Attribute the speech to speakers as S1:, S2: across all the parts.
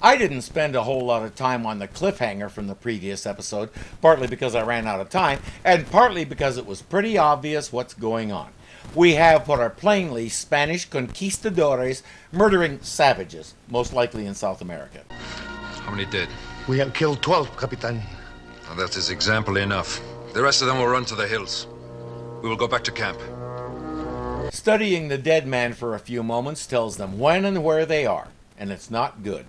S1: I didn't spend a whole lot of time on the cliffhanger from the previous episode, partly because I ran out of time, and partly because it was pretty obvious what's going on. We have what are plainly Spanish conquistadores murdering savages, most likely in South America.
S2: How many dead?
S3: We have killed 12, Capitan.
S2: Well, that is example enough. The rest of them will run to the hills. We will go back to camp.
S1: Studying the dead man for a few moments tells them when and where they are, and it's not good.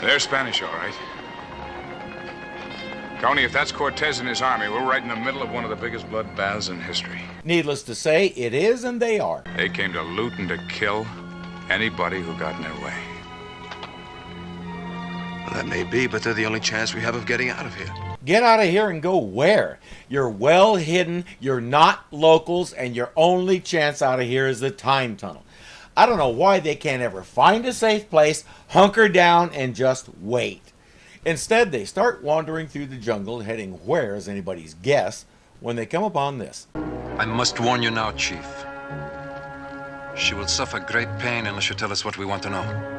S4: They're Spanish, all right. Tony, if that's Cortez and his army, we're right in the middle of one of the biggest blood baths in history.
S1: Needless to say, it is and they are.
S4: They came to loot and to kill anybody who got in their way.
S5: Well, that may be, but they're the only chance we have of getting out of here.
S1: Get out of here and go where? You're well hidden, you're not locals, and your only chance out of here is the time tunnel. I don't know why they can't ever find a safe place, hunker down, and just wait. Instead, they start wandering through the jungle, heading where is anybody's guess, when they come upon this.
S2: I must warn you now, Chief. She will suffer great pain unless you tell us what we want to know.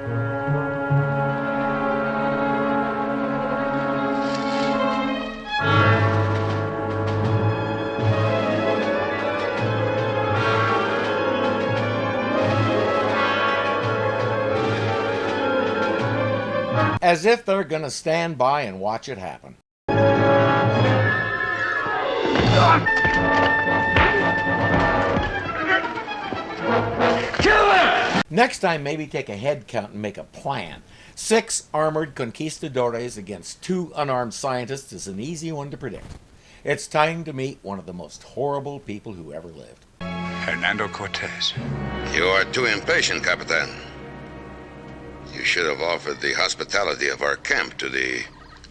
S1: As if they're gonna stand by and watch it happen. Kill him! Next time, maybe take a head count and make a plan. 6 armored conquistadores against 2 unarmed scientists is an easy one to predict. It's time to meet one of the most horrible people who ever lived.
S4: Hernando Cortez.
S6: You are too impatient, Capitan. You should have offered the hospitality of our camp to the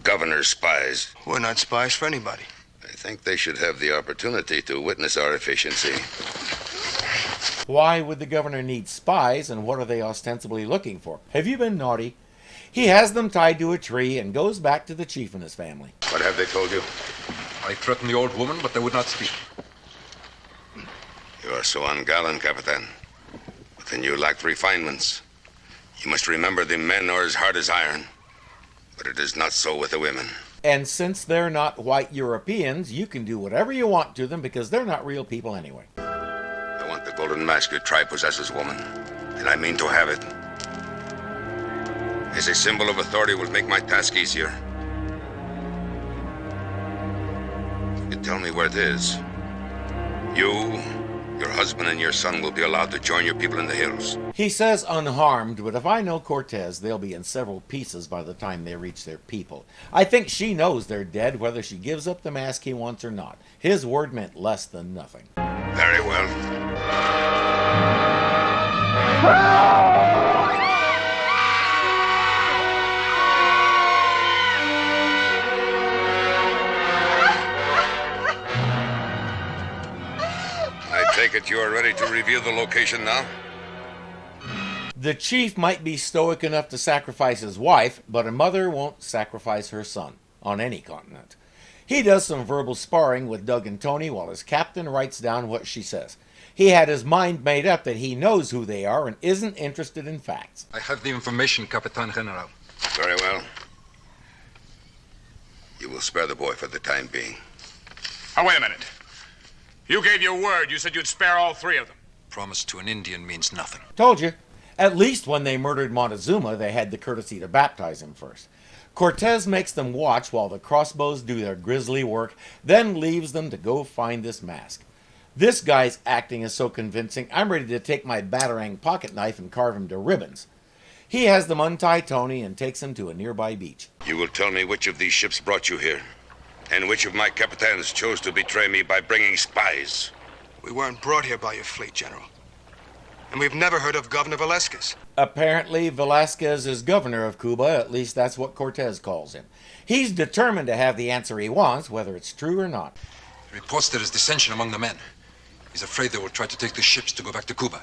S6: governor's spies.
S5: We're not spies for anybody.
S6: I think they should have the opportunity to witness our efficiency.
S1: Why would the governor need spies, and what are they ostensibly looking for? Have you been naughty? He has them tied to a tree and goes back to the chief and his family.
S6: What have they told you?
S2: I threatened the old woman, but they would not speak.
S6: You are so ungallant, Capitan. But then you lack refinements. You must remember the men are as hard as iron. But it is not so with the women.
S1: And since they're not white Europeans, you can do whatever you want to them because they're not real people anyway.
S6: I want the golden mask your tribe possesses, woman. And I mean to have it. As a symbol of authority will make my task easier. You tell me where it is. You, your husband, and your son will be allowed to join your people in the hills.
S1: He says unharmed, but if I know Cortez, they'll be in several pieces by the time they reach their people. I think she knows they're dead, whether she gives up the mask he wants or not. His word meant less than nothing.
S6: Very well. I take it you are ready to reveal the location now?
S1: The chief might be stoic enough to sacrifice his wife, but a mother won't sacrifice her son on any continent. He does some verbal sparring with Doug and Tony while his captain writes down what she says. He had his mind made up that he knows who they are and isn't interested in facts.
S2: I have the information, Capitan General.
S6: Very well. You will spare the boy for the time being.
S4: Oh, wait a minute. You gave your word. You said you'd spare all 3 of them.
S2: Promise to an Indian means nothing.
S1: Told you. At least when they murdered Montezuma, they had the courtesy to baptize him first. Cortez makes them watch while the crossbows do their grisly work, then leaves them to go find this mask. This guy's acting is so convincing, I'm ready to take my batarang pocket knife and carve him to ribbons. He has them untie Tony and takes him to a nearby beach.
S6: You will tell me which of these ships brought you here, and which of my captains chose to betray me by bringing spies.
S5: We weren't brought here by your fleet, General. And we've never heard of Governor Velasquez.
S1: Apparently, Velasquez is governor of Cuba, at least that's what Cortez calls him. He's determined to have the answer he wants, whether it's true or not.
S2: He reports there is dissension among the men. He's afraid they will try to take the ships to go back to Cuba.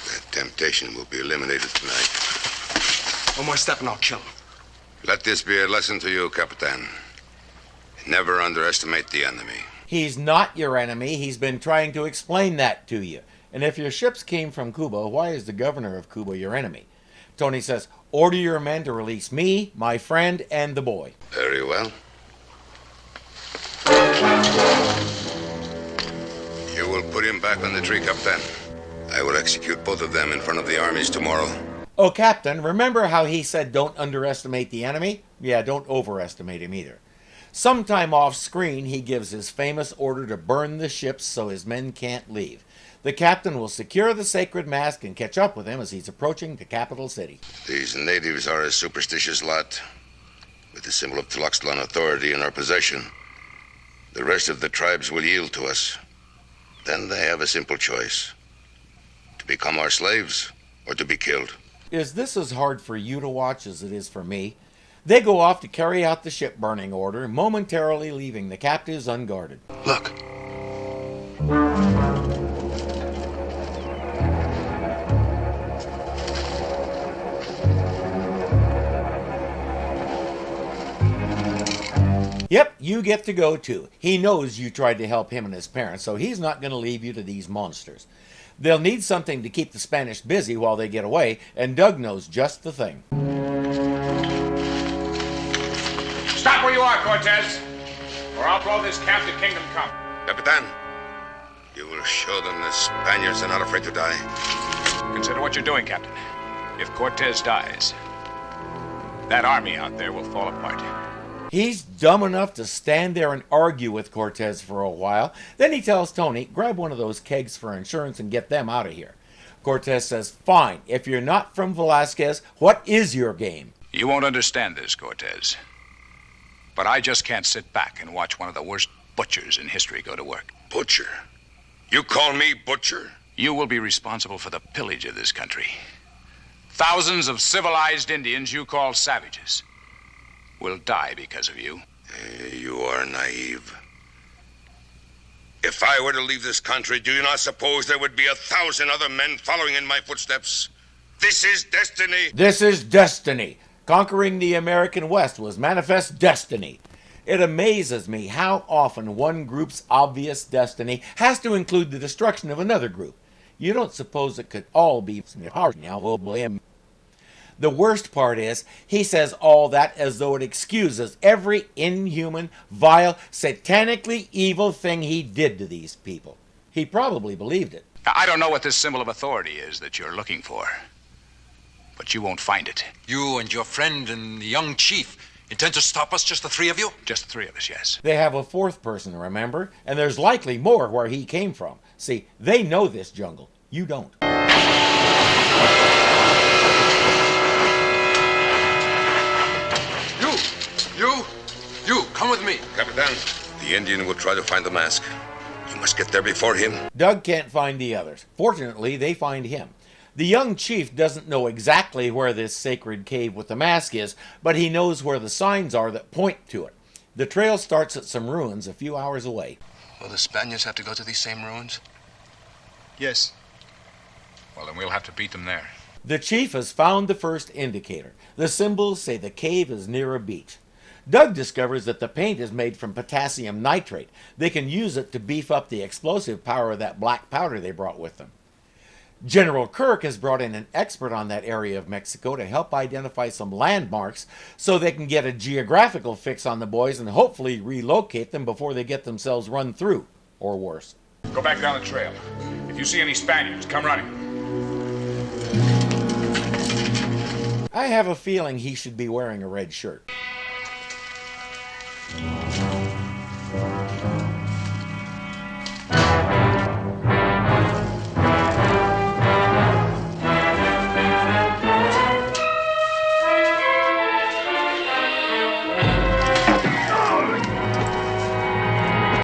S6: That temptation will be eliminated tonight.
S5: One more step and I'll kill him.
S6: Let this be a lesson to you, Capitan. Never underestimate the enemy.
S1: He's not your enemy. He's been trying to explain that to you. And if your ships came from Cuba, why is the governor of Cuba your enemy? Tony says, order your men to release me, my friend, and the boy.
S6: Very well. You will put him back on the tree, Capitan. I will execute both of them in front of the armies tomorrow.
S1: Oh, Captain, remember how he said don't underestimate the enemy? Yeah, don't overestimate him either. Sometime off screen, he gives his famous order to burn the ships so his men can't leave. The captain will secure the sacred mask and catch up with him as he's approaching the capital city.
S6: These natives are a superstitious lot. With the symbol of Tlaxcalan authority in our possession, the rest of the tribes will yield to us. Then they have a simple choice: to become our slaves or to be killed.
S1: Is this as hard for you to watch as it is for me? They go off to carry out the ship burning order, momentarily leaving the captives unguarded.
S5: Look.
S1: Yep, you get to go too. He knows you tried to help him and his parents, so he's not going to leave you to these monsters. They'll need something to keep the Spanish busy while they get away, and Doug knows just the thing.
S4: Stop where you are, Cortez, or I'll blow this captive kingdom come.
S6: Capitan, you will show them the Spaniards are not afraid to die.
S4: Consider what you're doing, Captain. If Cortez dies, that army out there will fall apart.
S1: He's dumb enough to stand there and argue with Cortez for a while. Then he tells Tony, grab one of those kegs for insurance and get them out of here. Cortez says, fine, if you're not from Velasquez, what is your game?
S4: You won't understand this, Cortez. But I just can't sit back and watch one of the worst butchers in history go to work.
S6: Butcher? You call me butcher?
S4: You will be responsible for the pillage of this country. Thousands of civilized Indians you call savages will die because of you.
S6: You are naive. If I were to leave this country, do you not suppose there would be 1,000 other men following in my footsteps? This is destiny.
S1: This is destiny. Conquering the American West was manifest destiny. It amazes me how often one group's obvious destiny has to include the destruction of another group. You don't suppose it could all be now. The worst part is, he says all that as though it excuses every inhuman, vile, satanically evil thing he did to these people. He probably believed it.
S4: I don't know what this symbol of authority is that you're looking for, but you won't find it.
S2: You and your friend and the young chief intend to stop us, just the three of you?
S4: Just the three of us, yes.
S1: They have a fourth person, remember? And there's likely more where he came from. See, they know this jungle. You don't.
S2: You, come with me.
S6: Capitan, the Indian will try to find the mask. You must get there before him.
S1: Doug can't find the others. Fortunately, they find him. The young chief doesn't know exactly where this sacred cave with the mask is, but he knows where the signs are that point to it. The trail starts at some ruins a few hours away.
S5: Will the Spaniards have to go to these same ruins?
S7: Yes.
S4: Well, then we'll have to beat them there.
S1: The chief has found the first indicator. The symbols say the cave is near a beach. Doug discovers that the paint is made from potassium nitrate. They can use it to beef up the explosive power of that black powder they brought with them. General Kirk has brought in an expert on that area of Mexico to help identify some landmarks so they can get a geographical fix on the boys and hopefully relocate them before they get themselves run through, or worse.
S4: Go back down the trail. If you see any Spaniards, come running.
S1: I have a feeling he should be wearing a red shirt.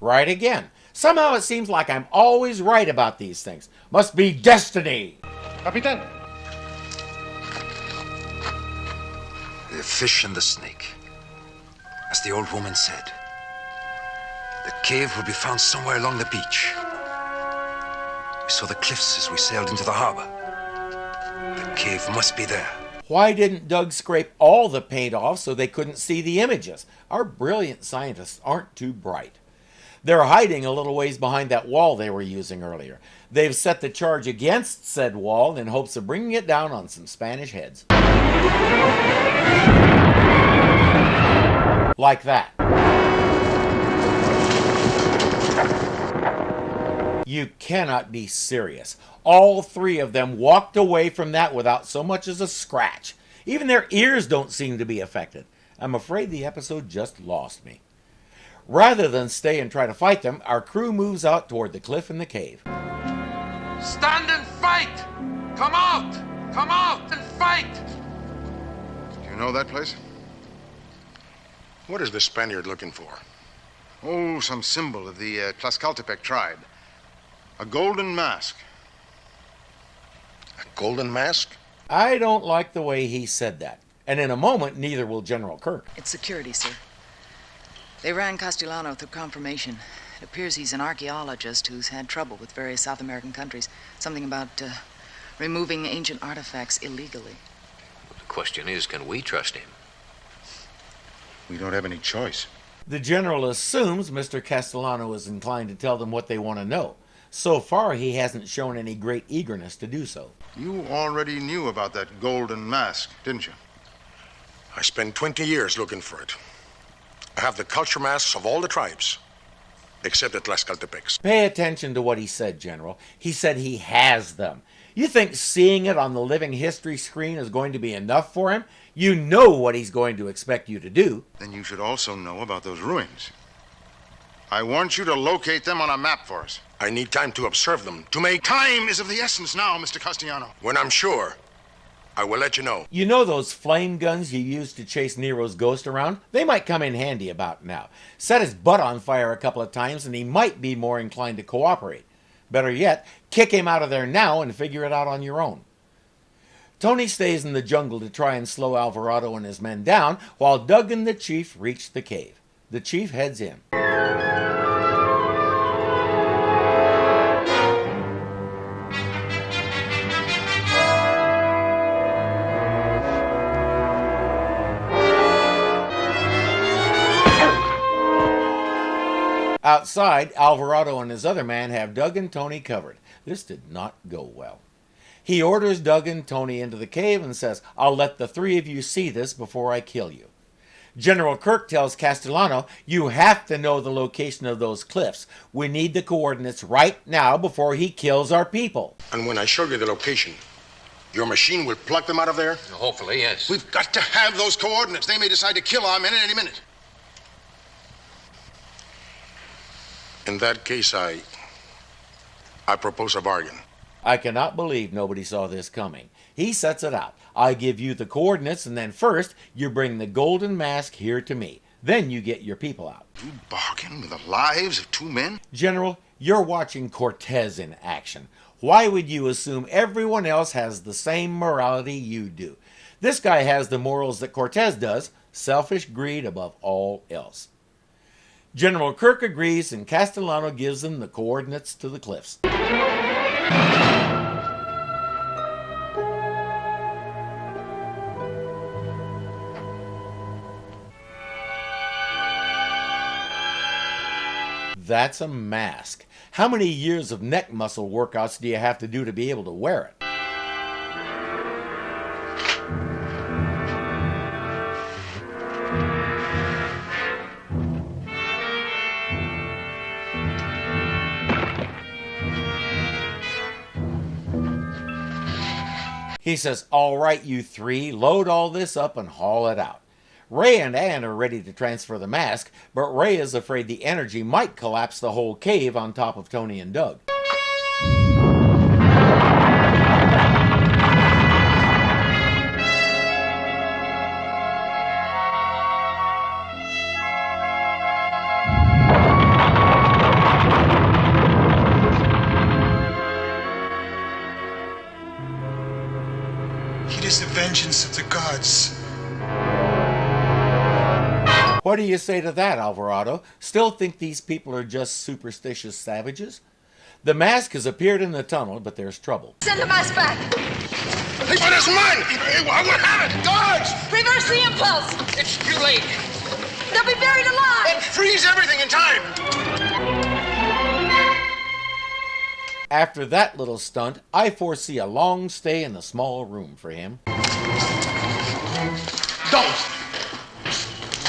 S1: Right again. Somehow it seems like I'm always right about these things. Must be destiny.
S3: Capitan.
S2: The fish and the snake. As the old woman said, the cave will be found somewhere along the beach. We saw the cliffs as we sailed into the harbor. The cave must be there.
S1: Why didn't Doug scrape all the paint off so they couldn't see the images? Our brilliant scientists aren't too bright. They're hiding a little ways behind that wall they were using earlier. They've set the charge against said wall in hopes of bringing it down on some Spanish heads. Like that. You cannot be serious. All three of them walked away from that without so much as a scratch. Even their ears don't seem to be affected. I'm afraid the episode just lost me. Rather than stay and try to fight them, our crew moves out toward the cliff and the cave.
S8: Stand and fight! Come out! Come out and fight!
S9: Do you know that place?
S10: What is the Spaniard looking for?
S9: Oh, some symbol of the Tlaxcaltepec tribe. A golden mask.
S10: A golden mask?
S1: I don't like the way he said that. And in a moment, neither will General Kirk.
S11: It's security, sir. They ran Castellano through confirmation. It appears he's an archaeologist who's had trouble with various South American countries. Something about removing ancient artifacts illegally.
S12: The question is, can we trust him?
S9: We don't have any choice.
S1: The General assumes Mr. Castellano is inclined to tell them what they want to know. So far, he hasn't shown any great eagerness to do so.
S9: You already knew about that golden mask, didn't you?
S10: I spent 20 years looking for it. I have the culture masks of all the tribes, except the Tlaxcaltepecs.
S1: Pay attention to what he said, General. He said he has them. You think seeing it on the living history screen is going to be enough for him? You know what he's going to expect you to do.
S9: Then you should also know about those ruins. I want you to locate them on a map for us.
S10: I need time to observe them, to make...
S9: Time is of the essence now, Mr. Castellano.
S10: When I'm sure, I will let you know.
S1: You know those flame guns you used to chase Nero's ghost around? They might come in handy about now. Set his butt on fire a couple of times and he might be more inclined to cooperate. Better yet, kick him out of there now and figure it out on your own. Tony stays in the jungle to try and slow Alvarado and his men down, while Doug and the chief reach the cave. The chief heads in. Outside, Alvarado and his other man have Doug and Tony covered. This did not go well. He orders Doug and Tony into the cave and says, "I'll let the three of you see this before I kill you." General Kirk tells Castellano, "You have to know the location of those cliffs. We need the coordinates right now before he kills our people."
S10: And when I show you the location, your machine will pluck them out of there?
S12: Hopefully, yes.
S9: We've got to have those coordinates. They may decide to kill our men at any minute.
S10: In that case, I propose a bargain.
S1: I cannot believe nobody saw this coming. He sets it out. I give you the coordinates, and then first, you bring the golden mask here to me. Then you get your people out.
S9: You bargain with the lives of two men?
S1: General, you're watching Cortez in action. Why would you assume everyone else has the same morality you do? This guy has the morals that Cortez does, selfish greed above all else. General Kirk agrees, and Castellano gives them the coordinates to the cliffs. That's a mask. How many years of neck muscle workouts do you have to do to be able to wear it? He says, "All right, you three, load all this up and haul it out." Ray and Ann are ready to transfer the mask, but Ray is afraid the energy might collapse the whole cave on top of Tony and Doug.
S7: It is the vengeance of the gods.
S1: What do you say to that, Alvarado? Still think these people are just superstitious savages? The mask has appeared in the tunnel, but there's trouble.
S13: Send the mask back!
S9: Hey,
S10: one is mine! I will have it! Guards!
S13: Reverse the impulse!
S12: It's too late.
S13: They'll be buried alive!
S10: And freeze everything in time!
S1: After that little stunt, I foresee a long stay in the small room for him.
S10: Don't!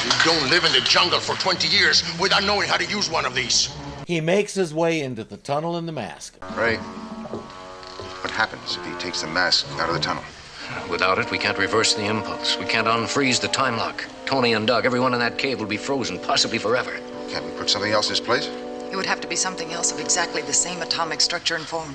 S10: You don't live in the jungle for 20 years without knowing how to use one of these.
S1: He makes his way into the tunnel in the mask.
S9: Ray, what happens if he takes the mask out of the tunnel?
S12: Without it, we can't reverse the impulse. We can't unfreeze the time lock. Tony and Doug, everyone in that cave will be frozen, possibly forever.
S9: Can't we put something else in its place?
S11: It would have to be something else of exactly the same atomic structure and form.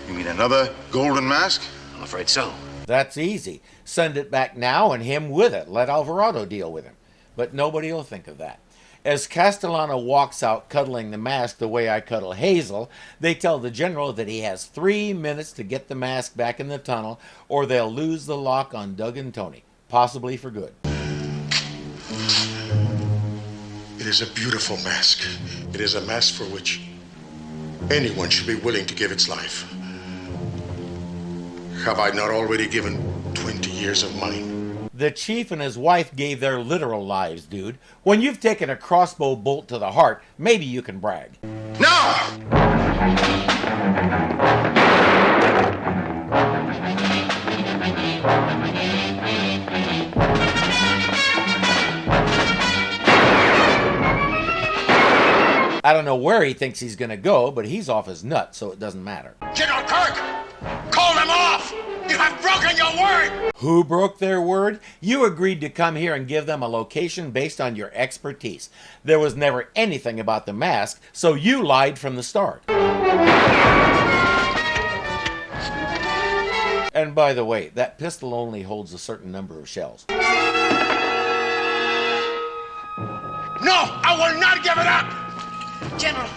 S9: You mean another golden mask?
S12: I'm afraid so.
S1: That's easy. Send it back now and him with it. Let Alvarado deal with him. But nobody will think of that. As Castellano walks out cuddling the mask the way I cuddle Hazel, they tell the general that he has 3 minutes to get the mask back in the tunnel or they'll lose the lock on Doug and Tony, possibly for good.
S10: It is a beautiful mask. It is a mask for which anyone should be willing to give its life. Have I not already given 20 years of mine?
S1: The chief and his wife gave their literal lives, dude. When you've taken a crossbow bolt to the heart, maybe you can brag.
S10: No!
S1: I don't know where he thinks he's going to go, but he's off his nut, so it doesn't matter.
S10: General Kirk! Call them off! You have broken your word!
S1: Who broke their word? You agreed to come here and give them a location based on your expertise. There was never anything about the mask, so you lied from the start. And by the way, that pistol only holds a certain number of shells.
S10: No! I will not give it up!
S13: General,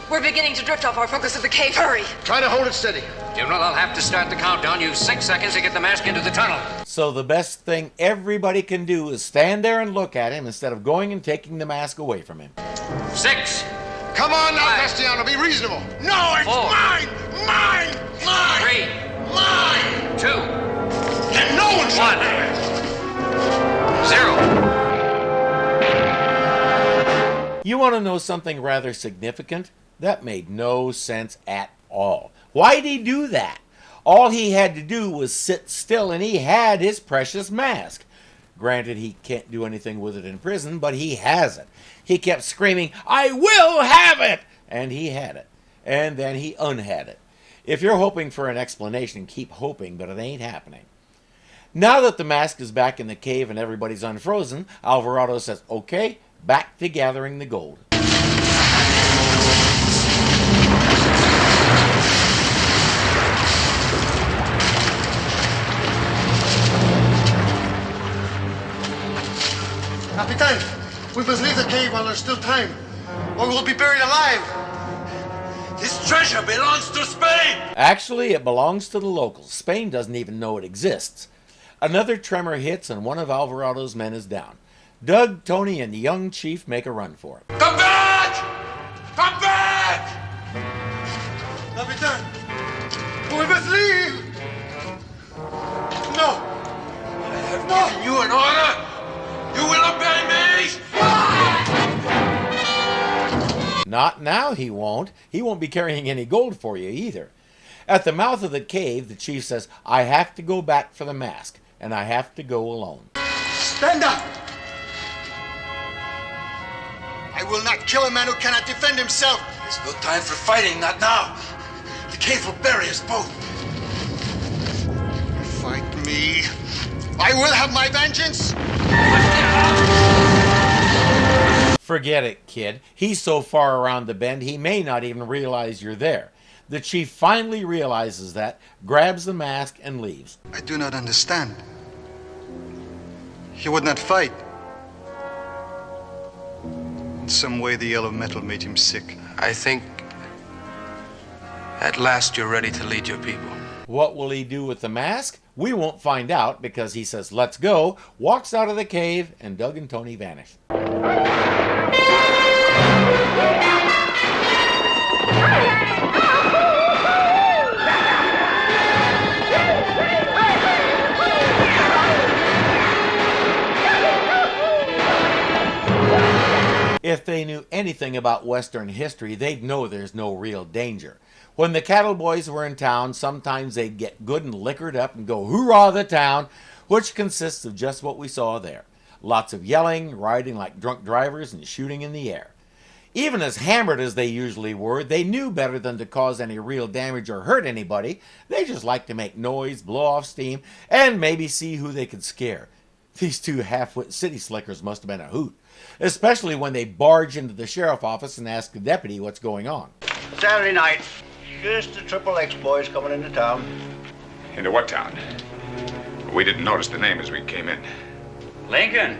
S13: we're beginning to drift off our focus of the cave. Hurry!
S9: Try to hold it steady.
S12: General, I'll have to start the countdown. Use 6 seconds to get the mask into the tunnel.
S1: So the best thing everybody can do is stand there and look at him instead of going and taking the mask away from him.
S12: 6.
S9: Come on now,
S12: 5.
S9: Castellano, be reasonable.
S10: No, it's
S12: 4.
S10: mine! Mine! Mine!
S12: 3.
S10: Mine!
S12: 2.
S10: And no one shall
S12: 1. 0.
S1: You want to know something rather significant? That made no sense at all. Why'd he do that? All he had to do was sit still and he had his precious mask. Granted, he can't do anything with it in prison, but he has it. He kept screaming, "I will have it!" And he had it. And then he unhad it. If you're hoping for an explanation, keep hoping, but it ain't happening. Now that the mask is back in the cave and everybody's unfrozen, Alvarado says, okay, back to gathering the gold.
S3: Capitan, we must leave the cave while there's still time, or we'll be buried alive.
S8: This treasure belongs to Spain!
S1: Actually, it belongs to the locals. Spain doesn't even know it exists. Another tremor hits and one of Alvarado's men is down. Doug, Tony, and the young chief make a run for it.
S8: Come back! Come back!
S3: Capitan, we must leave. No.
S8: I have given you an order. You will obey me!
S1: Not now, he won't. He won't be carrying any gold for you either. At the mouth of the cave, the chief says, I have to go back for the mask, and I have to go alone.
S3: Stand up. I will not kill a man who cannot defend himself.
S8: There's no time for fighting, not now. The cave will bury us both.
S3: Fight me. I will have my vengeance.
S1: Forget it, kid. He's so far around the bend, he may not even realize you're there. The chief finally realizes that, grabs the mask, and leaves.
S5: I do not understand. He would not fight. In some way, the yellow metal made him sick. I think at last you're ready to lead your people.
S1: What will he do with the mask? We won't find out because he says, let's go, walks out of the cave, and Doug and Tony vanish. If they knew anything about Western history, they'd know there's no real danger. When the cattle boys were in town, sometimes they'd get good and liquored up and go hoorah the town, which consists of just what we saw there. Lots of yelling, riding like drunk drivers, and shooting in the air. Even as hammered as they usually were, they knew better than to cause any real damage or hurt anybody. They just liked to make noise, blow off steam, and maybe see who they could scare. These two half-wit city slickers must have been a hoot, especially when they barge into the sheriff office and ask the deputy what's going on.
S14: Saturday night, just the Triple X boys coming into town.
S4: Into what town? We didn't notice the name as we came in.
S15: Lincoln.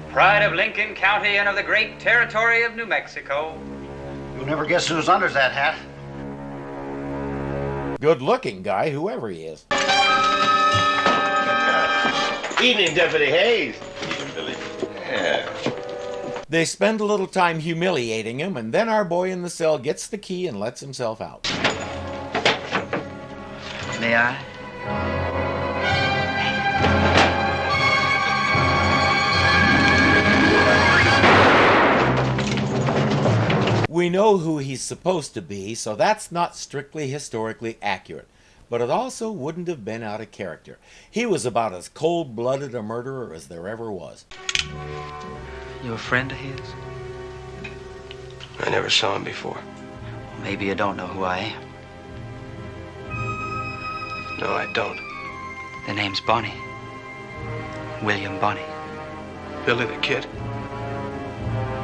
S15: Pride of Lincoln County and of the great territory of New Mexico.
S14: You'll never guess who's under that hat.
S1: Good-looking guy, whoever he is.
S14: Evening, Deputy Hayes.
S16: Evening, Billy. Yeah.
S1: They spend a little time humiliating him, and then our boy in the cell gets the key and lets himself out.
S15: May I?
S1: We know who he's supposed to be, so that's not strictly historically accurate. But it also wouldn't have been out of character. He was about as cold-blooded a murderer as there ever was.
S15: You a friend of his?
S5: I never saw him before.
S15: Maybe you don't know who I am.
S5: No, I don't.
S15: The name's Bonnie. William Bonnie.
S5: Billy the Kid?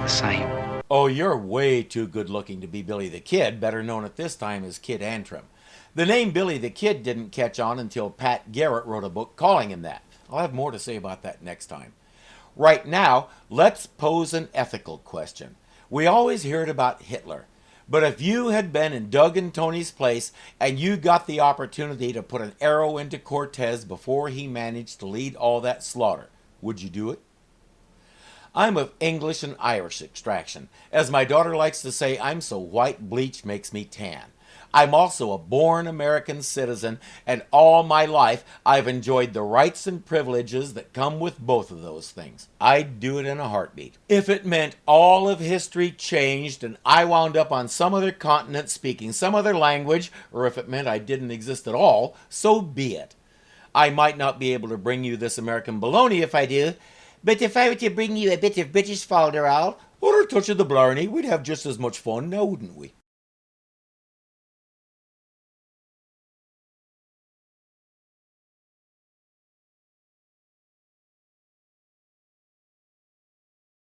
S15: The same.
S1: Oh, you're way too good-looking to be Billy the Kid, better known at this time as Kid Antrim. The name Billy the Kid didn't catch on until Pat Garrett wrote a book calling him that. I'll have more to say about that next time. Right now, let's pose an ethical question. We always heard about Hitler, but if you had been in Doug and Tony's place and you got the opportunity to put an arrow into Cortez before he managed to lead all that slaughter, would you do it? I'm of English and Irish extraction. As my daughter likes to say, I'm so white bleach makes me tan. I'm also a born American citizen, and all my life I've enjoyed the rights and privileges that come with both of those things. I'd do it in a heartbeat. If it meant all of history changed and I wound up on some other continent speaking some other language, or if it meant I didn't exist at all, so be it. I might not be able to bring you this American baloney if I do, but if I were to bring you a bit of British falderall, or a touch of the blarney, we'd have just as much fun, now wouldn't we?